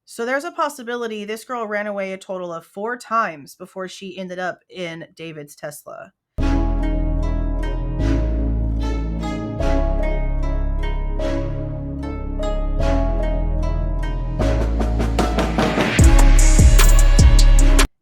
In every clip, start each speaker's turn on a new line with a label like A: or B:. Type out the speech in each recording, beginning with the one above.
A: So there's a possibility this girl ran away a total of 4 times before she ended up in David's Tesla.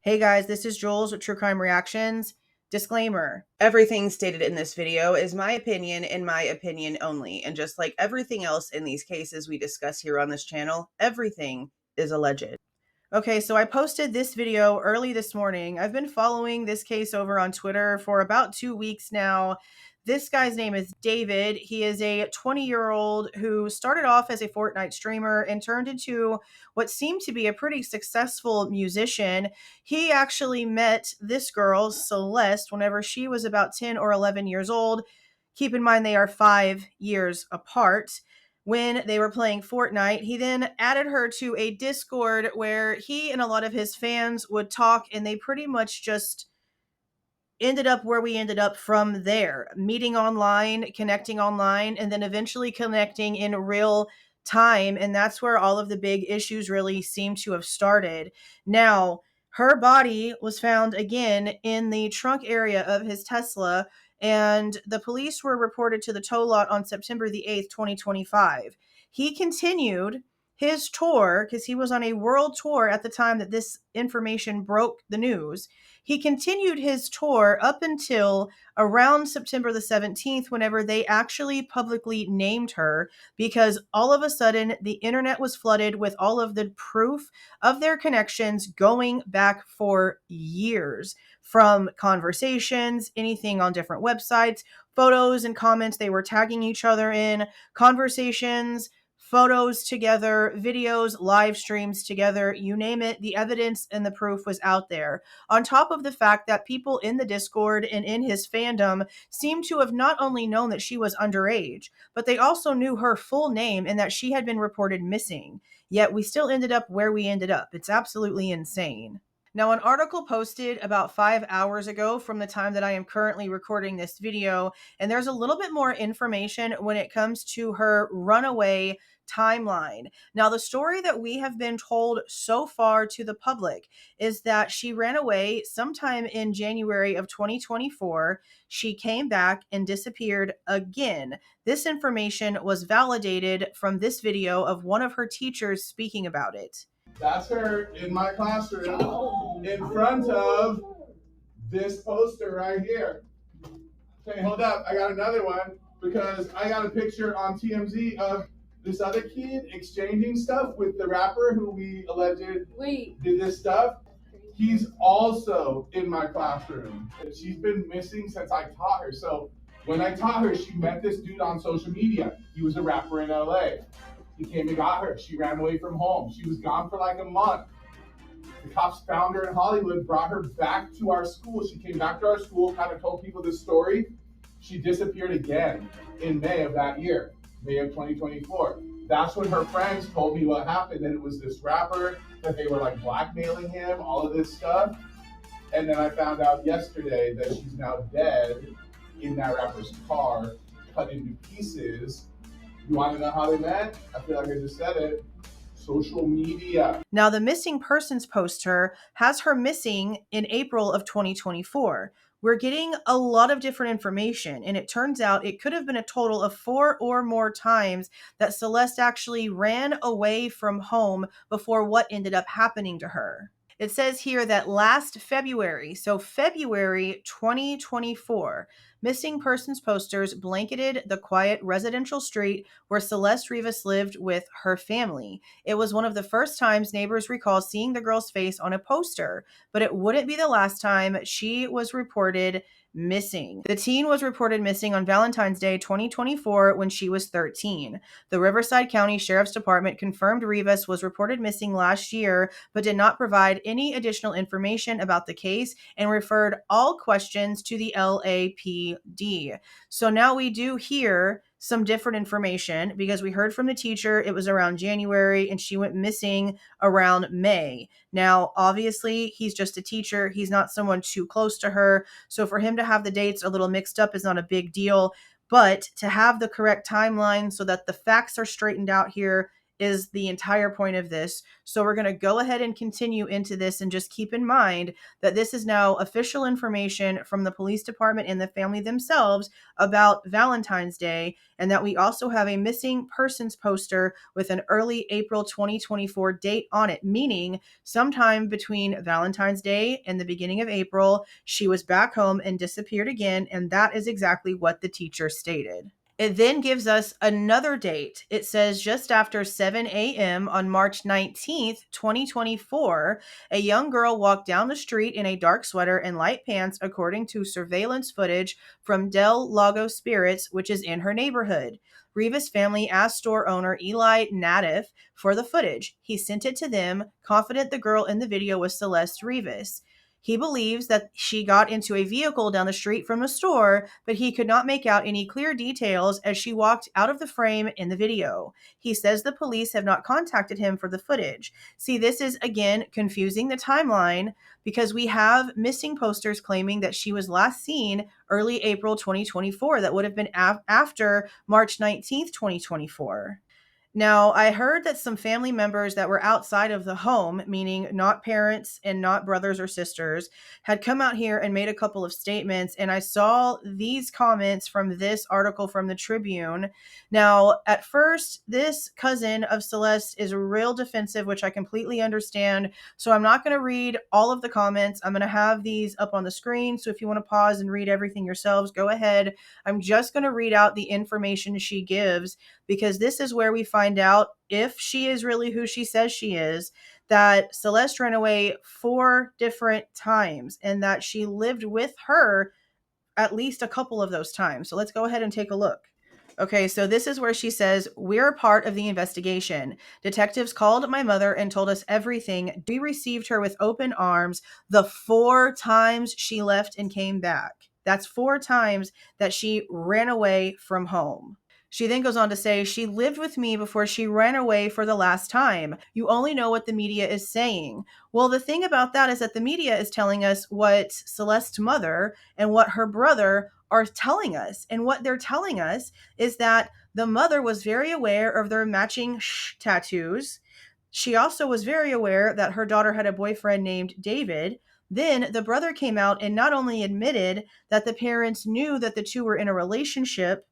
A: Hey guys, this is Jules with True Crime Reactions. Disclaimer, everything stated in this video is my opinion and my opinion only. And just like everything else in these cases we discuss here on this channel, everything is alleged. Okay, so I posted this video early this morning. I've been following this case over on Twitter for about 2 weeks now. This guy's name is David. He is a 20-year-old who started off as a Fortnite streamer and turned into what seemed to be a pretty successful musician. He actually met this girl, Celeste, whenever she was about 10 or 11 years old. Keep in mind they are 5 years apart. When they were playing Fortnite, he then added her to a Discord where he and a lot of his fans would talk, and they pretty much just ended up where we ended up from there, meeting online, connecting online, and then eventually connecting in real time. And that's where all of the big issues really seem to have started. Now, her body was found again in the trunk area of his Tesla, and the police were reported to the tow lot on September the 8th, 2025. He continued his tour because he was on a world tour at the time that this information broke the news. He continued his tour up until around September the 17th, whenever they actually publicly named her, because all of a sudden the internet was flooded with all of the proof of their connections going back for years, from conversations, anything on different websites, photos and comments they were tagging each other in, conversations, photos together, videos, live streams together, you name it, the evidence and the proof was out there. On top of the fact that people in the Discord and in his fandom seemed to have not only known that she was underage, but they also knew her full name and that she had been reported missing. Yet we still ended up where we ended up. It's absolutely insane. Now, an article posted about 5 hours ago from the time that I am currently recording this video, and there's a little bit more information when it comes to her runaway timeline. Now, the story that we have been told so far to the public is that she ran away sometime in January of 2024. She came back and disappeared again. This information was validated from this video of one of her teachers speaking about it.
B: That's her in my classroom in front of this poster right here. Okay, hold up. I got another one because I got a picture on TMZ of this other kid exchanging stuff with the rapper who we alleged did this stuff. He's also in my classroom. She's been missing since I taught her. So when I taught her, she met this dude on social media. He was a rapper in LA. He came and got her. She ran away from home. She was gone for like a month. The cops found her in Hollywood, brought her back to our school. She came back to our school, kind of told people this story. She disappeared again in May of that year, May of 2024. That's when her friends told me what happened, that it was this rapper, that they were like blackmailing him, all of this stuff. And then I found out yesterday that she's now dead in that rapper's car, cut into pieces. You want to know how they met? I feel like I just said it. Social media.
A: Now, the missing persons poster has her missing in April of 2024. We're getting a lot of different information, and it turns out it could have been a total of 4 or more times that Celeste actually ran away from home before what ended up happening to her. It says here that last February, so February 2024, missing persons posters blanketed the quiet residential street where Celeste Rivas lived with her family. It was one of the first times neighbors recall seeing the girl's face on a poster, but it wouldn't be the last time she was reported missing. The teen was reported missing on Valentine's Day 2024 when she was 13. The Riverside County Sheriff's Department confirmed Rivas was reported missing last year, but did not provide any additional information about the case and referred all questions to the LAPD. So now we do hear some different information because we heard from the teacher it was around January and she went missing around May. Now, obviously, he's just a teacher. He's not someone too close to her. So for him to have the dates a little mixed up is not a big deal. But to have the correct timeline so that the facts are straightened out here is the entire point of this. So we're going to go ahead and continue into this, and just keep in mind that this is now official information from the police department and the family themselves about Valentine's Day, and that we also have a missing persons poster with an early April 2024 date on it, meaning sometime between Valentine's Day and the beginning of April, she was back home and disappeared again, and that is exactly what the teacher stated. It then gives us another date. It says just after 7 a.m. on March 19th, 2024, a young girl walked down the street in a dark sweater and light pants, according to surveillance footage from Del Lago Spirits, which is in her neighborhood. Rivas family asked store owner Eli Natif for the footage. He sent it to them, confident the girl in the video was Celeste Rivas. He believes that she got into a vehicle down the street from the store, but he could not make out any clear details as she walked out of the frame in the video. He says the police have not contacted him for the footage. See, this is, again, confusing the timeline, because we have missing posters claiming that she was last seen early April 2024. That would have been after March 19th, 2024. Now, I heard that some family members that were outside of the home, meaning not parents and not brothers or sisters, had come out here and made a couple of statements. And I saw these comments from this article from the Tribune. Now, at first, this cousin of Celeste is real defensive, which I completely understand. So I'm not going to read all of the comments. I'm going to have these up on the screen. So if you want to pause and read everything yourselves, go ahead. I'm just going to read out the information she gives, because this is where we find out if she is really who she says she is, that Celeste ran away 4 different times and that she lived with her at least a couple of those times. So let's go ahead and take a look. Okay, so this is where she says, "We're a part of the investigation. Detectives called my mother and told us everything. We received her with open arms the 4 times she left and came back." That's 4 times that she ran away from home. She then goes on to say, "She lived with me before she ran away for the last time. You only know what the media is saying." Well, the thing about that is that the media is telling us what Celeste's mother and what her brother are telling us. And what they're telling us is that the mother was very aware of their matching tattoos. She also was very aware that her daughter had a boyfriend named David. Then the brother came out and not only admitted that the parents knew that the two were in a relationship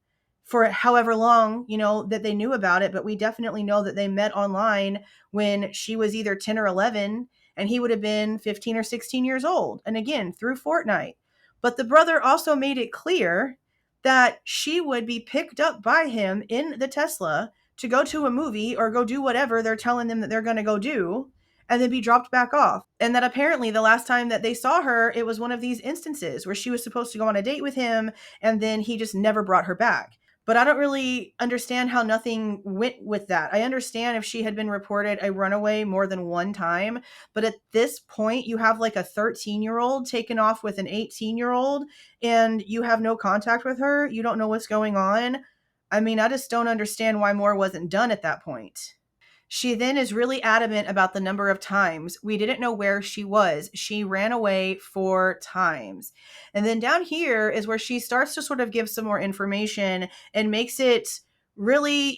A: for however long, that they knew about it, but we definitely know that they met online when she was either 10 or 11 and he would have been 15 or 16 years old. And again, through Fortnight. But the brother also made it clear that she would be picked up by him in the Tesla to go to a movie or go do whatever they're telling them that they're going to go do, and then be dropped back off. And that apparently the last time that they saw her, it was one of these instances where she was supposed to go on a date with him and then he just never brought her back. But I don't really understand how nothing went with that. I understand if she had been reported a runaway more than one time, but at this point, you have like a 13-year-old taken off with an 18-year-old, and you have no contact with her. You don't know what's going on. I mean, I just don't understand why more wasn't done at that point. She then is really adamant about the number of times. We didn't know where she was. She ran away 4 times. And then down here is where she starts to sort of give some more information and makes it really,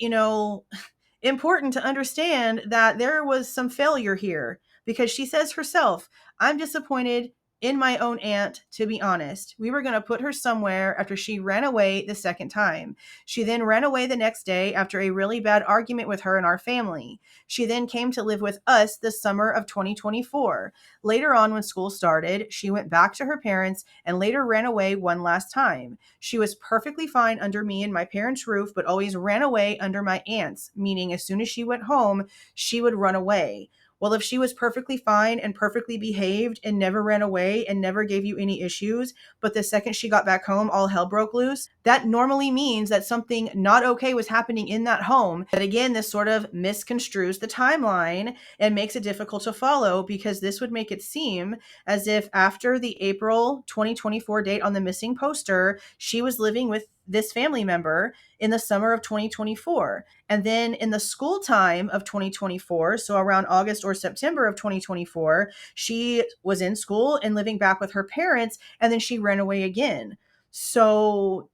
A: important to understand that there was some failure here, because she says herself, "I'm disappointed in my own aunt, to be honest. We were going to put her somewhere after she ran away the second time. She then ran away the next day after a really bad argument with her and our family. She then came to live with us the summer of 2024. Later on, when school started, she went back to her parents and later ran away one last time. She was perfectly fine under me and my parents' roof, but always ran away under my aunt's, meaning as soon as she went home, she would run away." Well, if she was perfectly fine and perfectly behaved and never ran away and never gave you any issues, but the second she got back home, all hell broke loose, that normally means that something not okay was happening in that home. But again, this sort of misconstrues the timeline and makes it difficult to follow, because this would make it seem as if after the April 2024 date on the missing poster, she was living with this family member in the summer of 2024. And then in the school time of 2024, so around August or September of 2024, she was in school and living back with her parents, and then she ran away again. So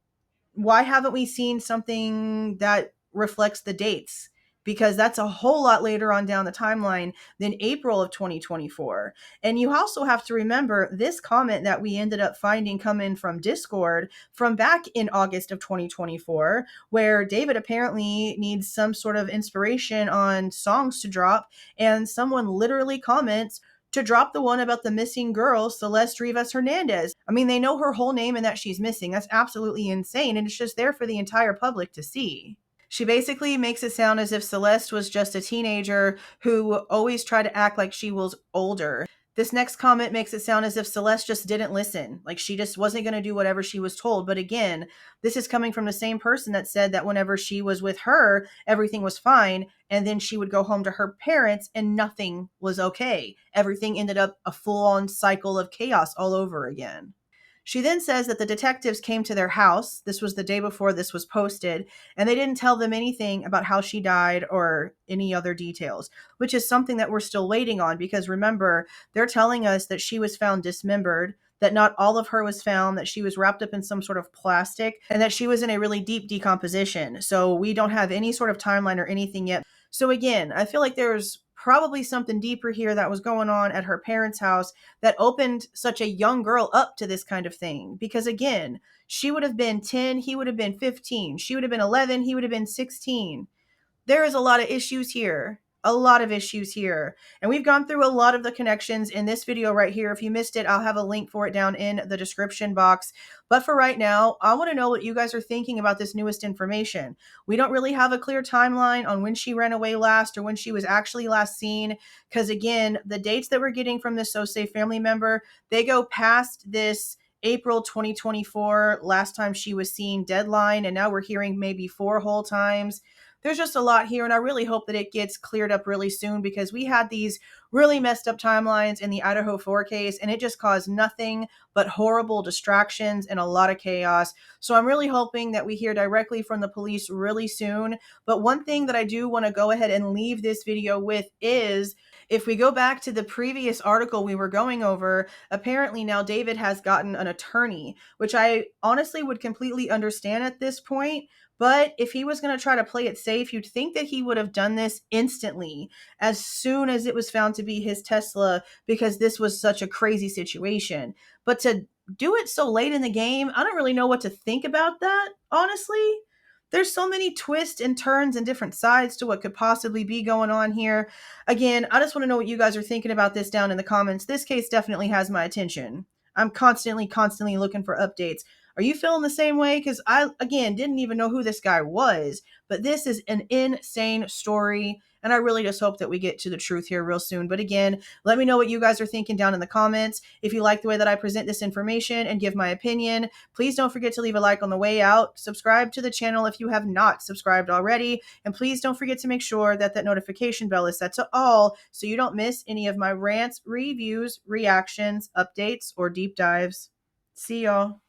A: why haven't we seen something that reflects the dates? because that's a whole lot later on down the timeline than April of 2024. And you also have to remember this comment that we ended up finding coming from Discord from back in August of 2024, where David apparently needs some sort of inspiration on songs to drop, and someone literally comments to drop the one about the missing girl, Celeste Rivas Hernandez. I mean, they know her whole name and that she's missing. That's absolutely insane, and it's just there for the entire public to see. She basically makes it sound as if Celeste was just a teenager who always tried to act like she was older. This next comment makes it sound as if Celeste just didn't listen, like she just wasn't going to do whatever she was told. But again, this is coming from the same person that said that whenever she was with her, everything was fine, and then she would go home to her parents and nothing was okay. Everything ended up a full-on cycle of chaos all over again. She then says that the detectives came to their house. This was the day before this was posted, and they didn't tell them anything about how she died or any other details, which is something that we're still waiting on, because remember, they're telling us that she was found dismembered, that not all of her was found, that she was wrapped up in some sort of plastic, and that she was in a really deep decomposition. So we don't have any sort of timeline or anything yet. So again, I feel like there's probably something deeper here that was going on at her parents' house that opened such a young girl up to this kind of thing. Because again, she would have been 10, he would have been 15. She would have been 11, he would have been 16. There is a lot of issues here. A lot of issues here. And we've gone through a lot of the connections in this video right here. If you missed it, I'll have a link for it down in the description box. But for right now, I want to know what you guys are thinking about this newest information. We don't really have a clear timeline on when she ran away last or when she was actually last seen. Because again, the dates that we're getting from this So Safe family member, they go past this April 2024, last time she was seen deadline. And now we're hearing maybe 4 whole times. There's just a lot here, and I really hope that it gets cleared up really soon, because we had these really messed up timelines in the Idaho 4 case, and it just caused nothing but horrible distractions and a lot of chaos. So I'm really hoping that we hear directly from the police really soon. But one thing that I do want to go ahead and leave this video with is, if we go back to the previous article we were going over, apparently now David has gotten an attorney, which I honestly would completely understand at this point. But if he was going to try to play it safe, you'd think that he would have done this instantly, as soon as it was found to be his Tesla, because this was such a crazy situation. But to do it so late in the game, I don't really know what to think about that, honestly. There's so many twists and turns and different sides to what could possibly be going on here. Again, I just want to know what you guys are thinking about this down in the comments. This case definitely has my attention. I'm constantly looking for updates. Are you feeling the same way? Because I, again, didn't even know who this guy was. But this is an insane story, and I really just hope that we get to the truth here real soon. But again, let me know what you guys are thinking down in the comments. If you like the way that I present this information and give my opinion, please don't forget to leave a like on the way out. Subscribe to the channel if you have not subscribed already. And please don't forget to make sure that that notification bell is set to all, so you don't miss any of my rants, reviews, reactions, updates, or deep dives. See y'all.